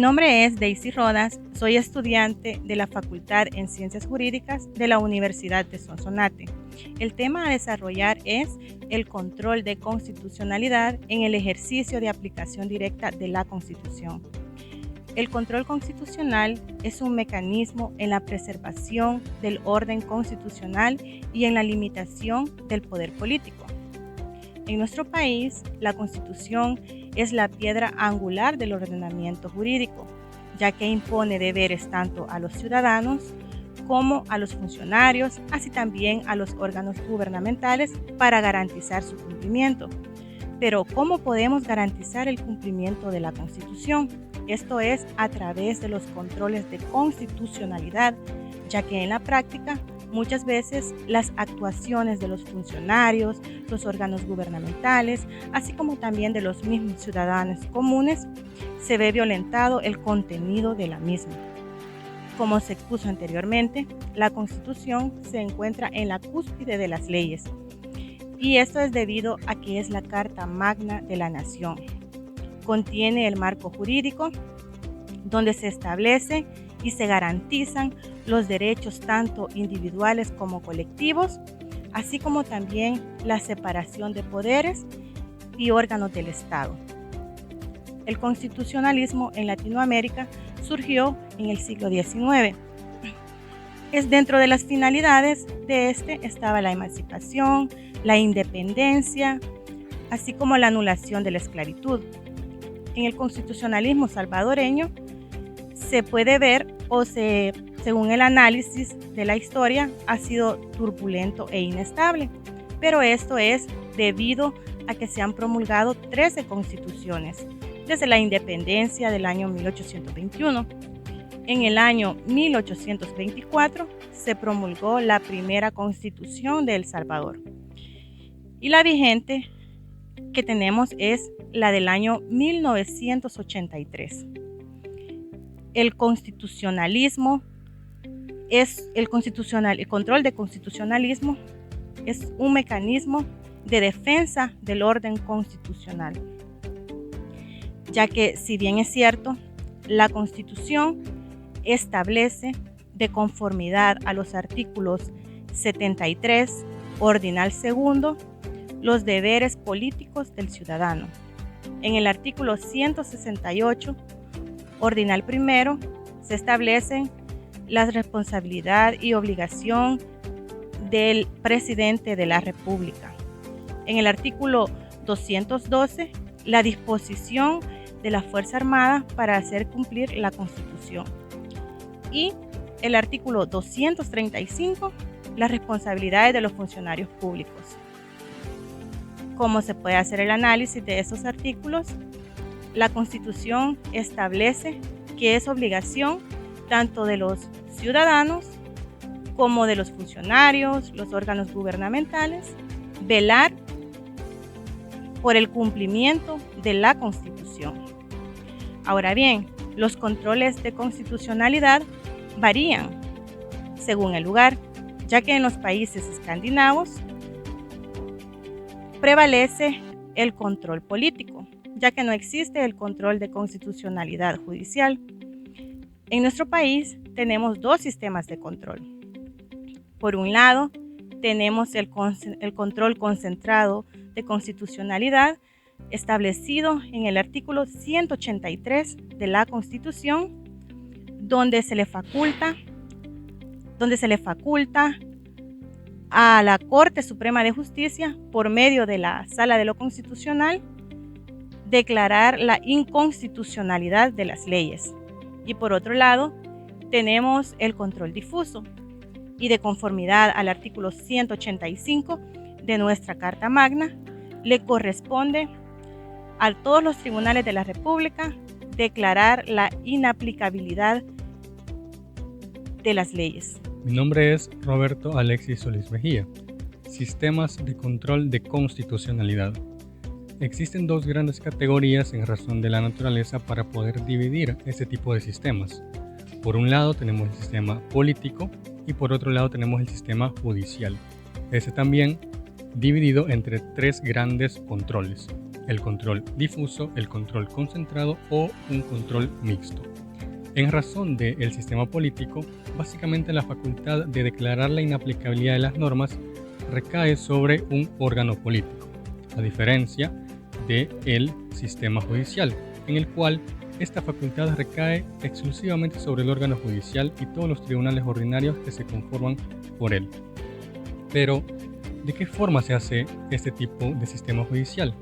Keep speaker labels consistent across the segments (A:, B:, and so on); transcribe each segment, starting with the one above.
A: nombre es Daisy Rodas, soy estudiante de la Facultad en Ciencias Jurídicas de la Universidad de Sonsonate. El tema a desarrollar es el control de constitucionalidad en el ejercicio de aplicación directa de la Constitución. El control constitucional es un mecanismo en la preservación del orden constitucional y en la limitación del poder político. En nuestro país, la Constitución es la piedra angular del ordenamiento jurídico, ya que impone deberes tanto a los ciudadanos como a los funcionarios, así también a los órganos gubernamentales para garantizar su cumplimiento. Pero, ¿cómo podemos garantizar el cumplimiento de la Constitución? Esto es a través de los controles de constitucionalidad, ya que en la práctica muchas veces las actuaciones de los funcionarios, los órganos gubernamentales, así como también de los mismos ciudadanos comunes, se ve violentado el contenido de la misma. Como se expuso anteriormente, la Constitución se encuentra en la cúspide de las leyes, y esto es debido a que es la Carta Magna de la Nación. Contiene el marco jurídico donde se establece y se garantizan los derechos tanto individuales como colectivos, así como también la separación de poderes y órganos del Estado. El constitucionalismo en Latinoamérica surgió en el siglo XIX. Dentro de las finalidades de este estaba la emancipación, la independencia, así como la anulación de la esclavitud. En el constitucionalismo salvadoreño se puede ver según el análisis de la historia, ha sido turbulento e inestable, pero esto es debido a que se han promulgado 13 constituciones desde la independencia del año 1821. En el año 1824 se promulgó la primera constitución de El Salvador y la vigente que tenemos es la del año 1983. El constitucionalismo el control de constitucionalismo es un mecanismo de defensa del orden constitucional, ya que si bien es cierto, la Constitución establece de conformidad a los artículos 73, ordinal segundo, los deberes políticos del ciudadano. En el artículo 168, ordinal primero, se establecen la responsabilidad y obligación del presidente de la República. En el artículo 212, la disposición de la Fuerza Armada para hacer cumplir la Constitución. Y el artículo 235, las responsabilidades de los funcionarios públicos. ¿Cómo se puede hacer el análisis de esos artículos? La Constitución establece que es obligación tanto de los ciudadanos como de los funcionarios, los órganos gubernamentales, velar por el cumplimiento de la Constitución. Ahora bien, los controles de constitucionalidad varían según el lugar, ya que en los países escandinavos prevalece el control político, ya que no existe el control de constitucionalidad judicial. En nuestro país tenemos dos sistemas de control. Por un lado, tenemos el control concentrado de constitucionalidad establecido en el artículo 183 de la Constitución, donde se le faculta a la Corte Suprema de Justicia, por medio de la Sala de lo Constitucional, declarar la inconstitucionalidad de las leyes. Y por otro lado, tenemos el control difuso y de conformidad al artículo 185 de nuestra Carta Magna, le corresponde a todos los tribunales de la República declarar la inaplicabilidad de las leyes.
B: Mi nombre es Roberto Alexis Solís Mejía. Sistemas de control de constitucionalidad. Existen dos grandes categorías en razón de la naturaleza para poder dividir este tipo de sistemas. Por un lado tenemos el sistema político y por otro lado tenemos el sistema judicial. Este también dividido entre tres grandes controles. el control difuso, el control concentrado o un control mixto. En razón del sistema político, básicamente la facultad de declarar la inaplicabilidad de las normas recae sobre un órgano político, a diferencia del sistema judicial, en el cual esta facultad recae exclusivamente sobre el órgano judicial y todos los tribunales ordinarios que se conforman por él. Pero, ¿de qué forma se hace este tipo de sistema judicial?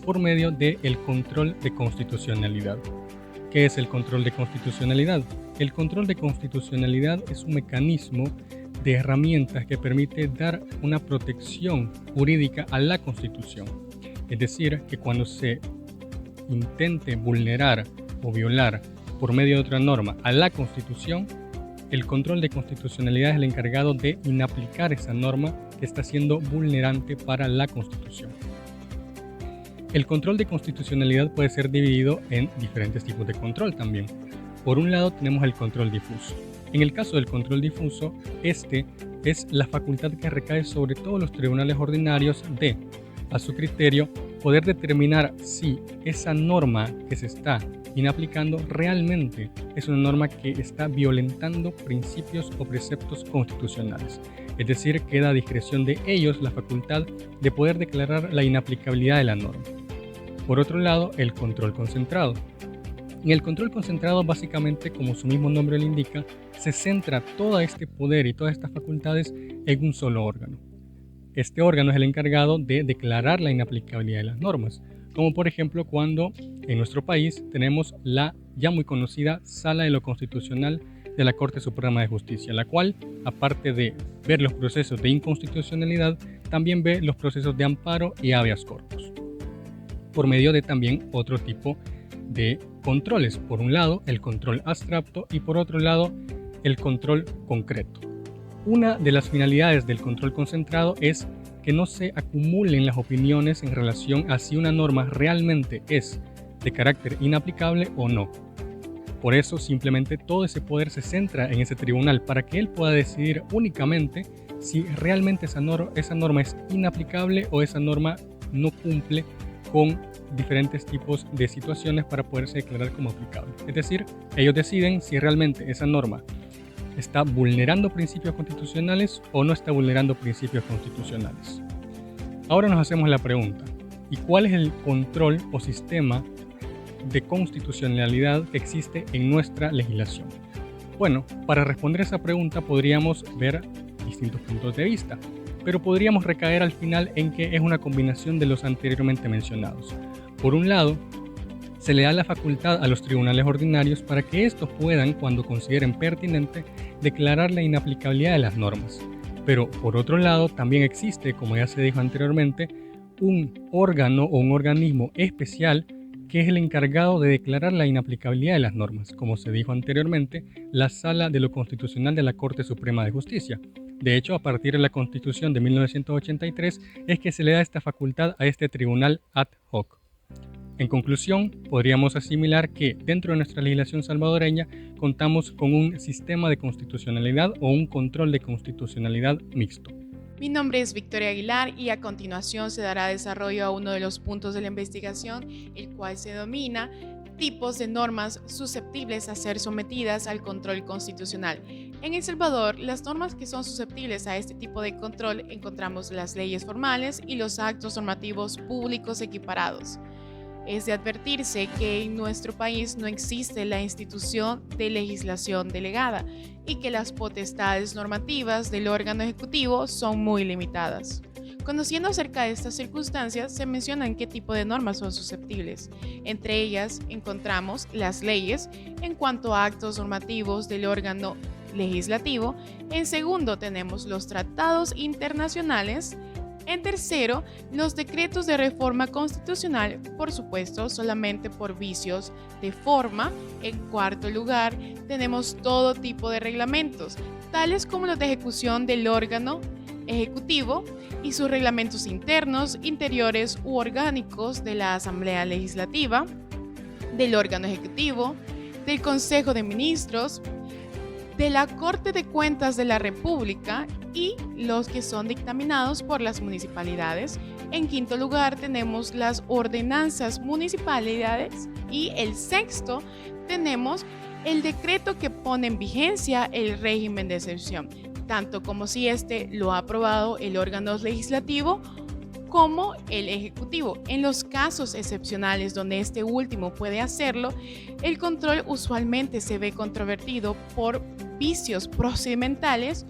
B: Por medio del control de constitucionalidad. ¿Qué es el control de constitucionalidad? El control de constitucionalidad es un mecanismo de herramientas que permite dar una protección jurídica a la Constitución. Es decir, que cuando se intente vulnerar o violar por medio de otra norma a la Constitución, el control de constitucionalidad es el encargado de inaplicar esa norma que está siendo vulnerante para la Constitución. El control de constitucionalidad puede ser dividido en diferentes tipos de control también. Por un lado tenemos el control difuso. En el caso del control difuso, este es la facultad que recae sobre todos los tribunales ordinarios de, a su criterio, poder determinar si esa norma que se está inaplicando realmente es una norma que está violentando principios o preceptos constitucionales. Es decir, queda a discreción de ellos la facultad de poder declarar la inaplicabilidad de la norma. Por otro lado, el control concentrado. En el control concentrado, básicamente, como su mismo nombre lo indica, se centra todo este poder y todas estas facultades en un solo órgano. Este órgano es el encargado de declarar la inaplicabilidad de las normas, como por ejemplo cuando en nuestro país tenemos la ya muy conocida Sala de lo Constitucional de la Corte Suprema de Justicia, la cual, aparte de ver los procesos de inconstitucionalidad, también ve los procesos de amparo y habeas corpus, por medio de también otro tipo de controles. Por un lado, el control abstracto y por otro lado, el control concreto. Una de las finalidades del control concentrado es que no se acumulen las opiniones en relación a si una norma realmente es de carácter inaplicable o no. Por eso, simplemente todo ese poder se centra en ese tribunal para que él pueda decidir únicamente si realmente esa norma es inaplicable o esa norma no cumple con diferentes tipos de situaciones para poderse declarar como aplicable. Es decir, ellos deciden si realmente esa norma está vulnerando principios constitucionales o no está vulnerando principios constitucionales. Ahora nos hacemos la pregunta, ¿y cuál es el control o sistema de constitucionalidad que existe en nuestra legislación? Bueno, para responder esa pregunta podríamos ver distintos puntos de vista, pero podríamos recaer al final en que es una combinación de los anteriormente mencionados. Por un lado, se le da la facultad a los tribunales ordinarios para que estos puedan, cuando consideren pertinente, declarar la inaplicabilidad de las normas. Pero por otro lado, también existe, como ya se dijo anteriormente, un órgano o un organismo especial que es el encargado de declarar la inaplicabilidad de las normas, como se dijo anteriormente, la Sala de lo Constitucional de la Corte Suprema de Justicia. De hecho, a partir de la Constitución de 1983 es que se le da esta facultad a este tribunal ad hoc. En conclusión, podríamos asimilar que dentro de nuestra legislación salvadoreña contamos con un sistema de constitucionalidad o un control de constitucionalidad mixto.
C: Mi nombre es Victoria Aguilar y a continuación se dará desarrollo a uno de los puntos de la investigación, el cual se denomina tipos de normas susceptibles a ser sometidas al control constitucional. En El Salvador, las normas que son susceptibles a este tipo de control encontramos las leyes formales y los actos normativos públicos equiparados. Es de advertirse que en nuestro país no existe la institución de legislación delegada y que las potestades normativas del órgano ejecutivo son muy limitadas. Conociendo acerca de estas circunstancias, se mencionan qué tipo de normas son susceptibles. Entre ellas encontramos las leyes en cuanto a actos normativos del órgano legislativo. En segundo tenemos los tratados internacionales. En tercero, los decretos de reforma constitucional, por supuesto, solamente por vicios de forma. En cuarto lugar, tenemos todo tipo de reglamentos, tales como los de ejecución del órgano ejecutivo y sus reglamentos internos, interiores u orgánicos de la Asamblea Legislativa, del órgano ejecutivo, del Consejo de Ministros, de la Corte de Cuentas de la República y los que son dictaminados por las municipalidades. En quinto lugar tenemos las ordenanzas municipalidades y el sexto tenemos el decreto que pone en vigencia el régimen de excepción, tanto como si este lo ha aprobado el órgano legislativo como el ejecutivo. En los casos excepcionales donde este último puede hacerlo, el control usualmente se ve controvertido por vicios procedimentales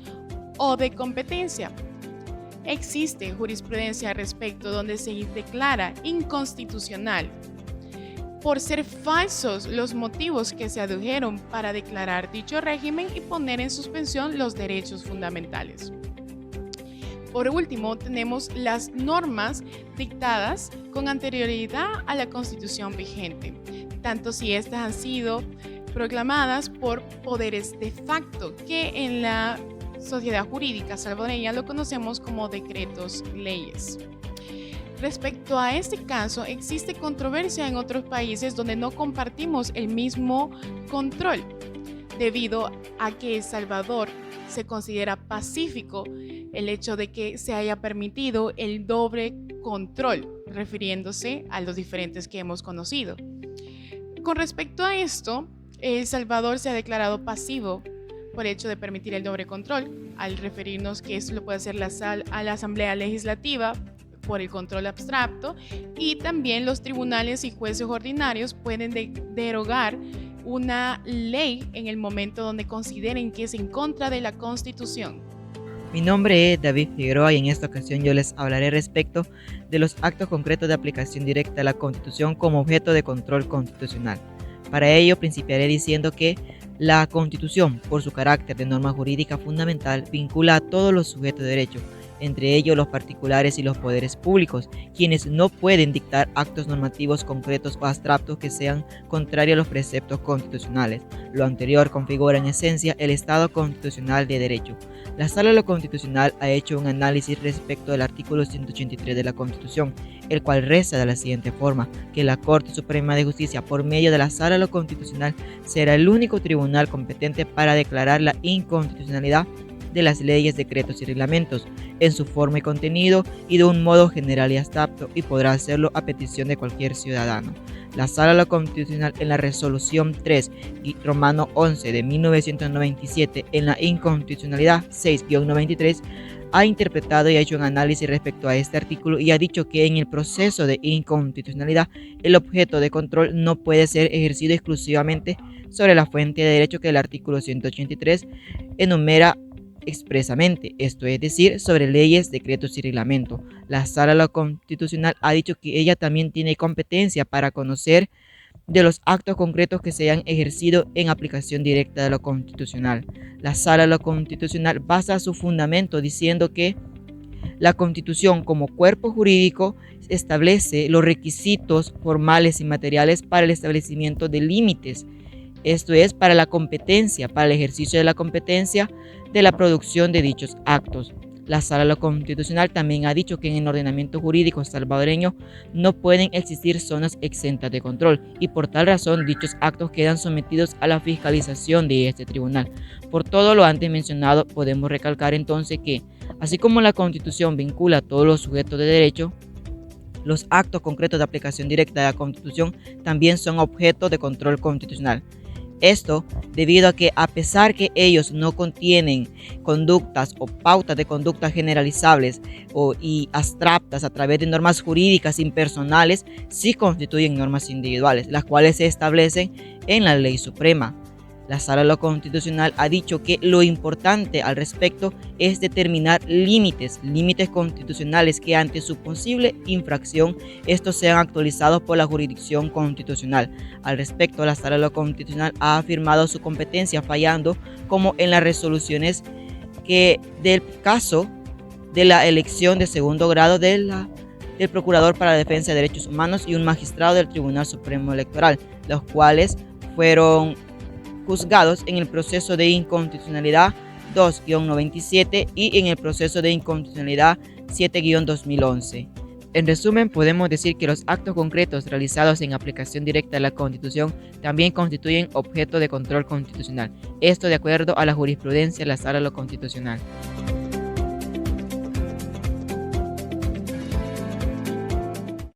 C: o de competencia. Existe jurisprudencia al respecto donde se declara inconstitucional por ser falsos los motivos que se adujeron para declarar dicho régimen y poner en suspensión los derechos fundamentales. Por último, tenemos las normas dictadas con anterioridad a la Constitución vigente, tanto si estas han sido proclamadas por poderes de facto, que en la sociedad jurídica salvadoreña lo conocemos como decretos leyes. Respecto a este caso, existe controversia en otros países donde no compartimos el mismo control, debido a que El Salvador se considera pacífico el hecho de que se haya permitido el doble control, refiriéndose a los diferentes que hemos conocido. Con respecto a esto, El Salvador se ha declarado pasivo por el hecho de permitir el doble control, al referirnos que esto lo puede hacer la Asamblea Legislativa por el control abstracto, y también los tribunales y jueces ordinarios pueden derogar una ley en el momento donde consideren que es en contra de la Constitución.
D: Mi nombre es David Figueroa y en esta ocasión yo les hablaré respecto de los actos concretos de aplicación directa a la Constitución como objeto de control constitucional. Para ello principiaré diciendo que la Constitución, por su carácter de norma jurídica fundamental, vincula a todos los sujetos de derecho, entre ellos los particulares y los poderes públicos, quienes no pueden dictar actos normativos concretos o abstractos que sean contrarios a los preceptos constitucionales. Lo anterior configura en esencia el Estado constitucional de derecho. La Sala de lo Constitucional ha hecho un análisis respecto del artículo 183 de la Constitución, el cual reza de la siguiente forma: que la Corte Suprema de Justicia, por medio de la Sala de lo Constitucional, será el único tribunal competente para declarar la inconstitucionalidad de las leyes, decretos y reglamentos en su forma y contenido y de un modo general y abstracto, y podrá hacerlo a petición de cualquier ciudadano. La Sala de lo Constitucional, en la resolución 3 Romano 11 de 1997 en la inconstitucionalidad 6-93, ha interpretado y ha hecho un análisis respecto a este artículo y ha dicho que en el proceso de inconstitucionalidad el objeto de control no puede ser ejercido exclusivamente sobre la fuente de derecho que el artículo 183 enumera expresamente, esto es decir, sobre leyes, decretos y reglamentos. La Sala de lo Constitucional ha dicho que ella también tiene competencia para conocer de los actos concretos que se hayan ejercido en aplicación directa de lo constitucional. La Sala de lo Constitucional basa su fundamento diciendo que la Constitución como cuerpo jurídico establece los requisitos formales y materiales para el establecimiento de límites. Esto es para la competencia, para el ejercicio de la competencia de la producción de dichos actos. La Sala de lo Constitucional también ha dicho que en el ordenamiento jurídico salvadoreño no pueden existir zonas exentas de control y por tal razón dichos actos quedan sometidos a la fiscalización de este tribunal. Por todo lo antes mencionado, podemos recalcar entonces que, así como la Constitución vincula a todos los sujetos de derecho, los actos concretos de aplicación directa de la Constitución también son objeto de control constitucional. Esto debido a que, a pesar que ellos no contienen conductas o pautas de conducta generalizables y abstractas a través de normas jurídicas impersonales, sí constituyen normas individuales, las cuales se establecen en la Ley Suprema. La Sala de lo Constitucional ha dicho que lo importante al respecto es determinar límites constitucionales que ante su posible infracción estos sean actualizados por la jurisdicción constitucional. Al respecto, la Sala de lo Constitucional ha afirmado su competencia fallando como en las resoluciones que del caso de la elección de segundo grado del Procurador para la Defensa de Derechos Humanos y un magistrado del Tribunal Supremo Electoral, los cuales fueron juzgados en el proceso de inconstitucionalidad 2-97 y en el proceso de inconstitucionalidad 7-2011. En resumen, podemos decir que los actos concretos realizados en aplicación directa de la Constitución también constituyen objeto de control constitucional. Esto de acuerdo a la jurisprudencia de la Sala de lo Constitucional.